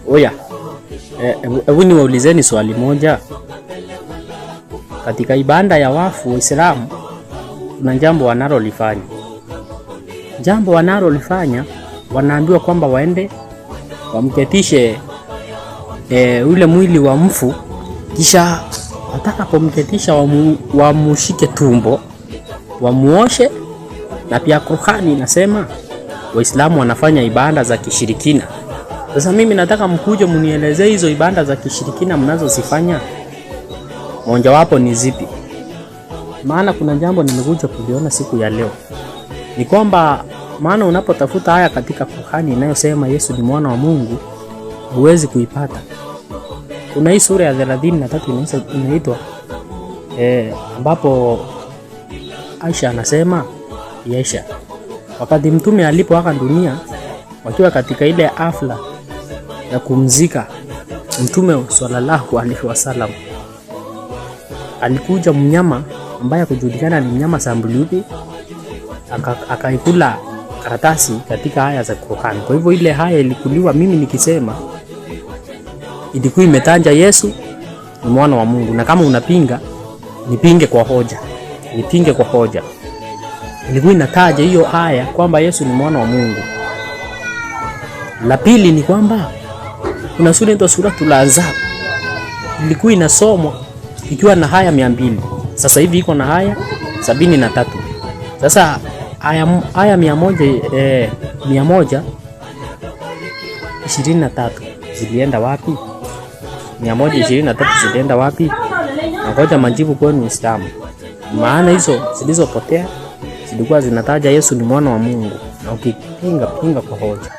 Oya, hebu niwaulizeni swali moja. Katika ibada ya wafu Waislamu kuna jambo wanalolifanya. Jambo wanalolifanya, wanaambiwa kwamba waende wamketishe ule mwili wa mfu, kisha watakapomketisha wamushike tumbo, wamuoshe. Na pia Qur'ani inasema Waislamu wanafanya ibada za kishirikina. Sasa mimi nataka mkuje mnielezee hizo ibada za kishirikina mnazozifanya moja wapo ni zipi? Maana kuna jambo nimekuja kuliona siku ya leo. Ni kwamba maana unapotafuta haya katika Qur'ani inayosema Yesu ni mwana wa Mungu, huwezi kuipata. Kuna hii sura ya 33 inaitwa ambapo Aisha anasema Yesha, wakati mtume alipoaga dunia, wakiwa katika ile hafla ya kumzika mtume sallallahu alaihi wasallam, alikuja mnyama ambaye kujulikana ni mnyama sambulubi, akaikula karatasi katika aya za Qur'an. Kwa hivyo ile haya ilikuliwa, mimi nikisema ilikuwa imetanja Yesu ni mwana wa Mungu. Na kama unapinga, nipinge kwa hoja. Ilikuwa inataja hiyo aya kwamba Yesu ni mwana wa Mungu. La pili ni kwamba kuna sura inaitwa Suratul Ahzab, ilikuwa inasomwa ikiwa na haya 200. Sasa hivi iko na haya 73. Sasa haya 123 zilienda wapi? 123 zilienda wapi? Ngoja majibu kwenu Uislamu. Maana hizo zilizopotea zilikuwa zinataja Yesu ni mwana wa Mungu, na ukipinga kwa hoja.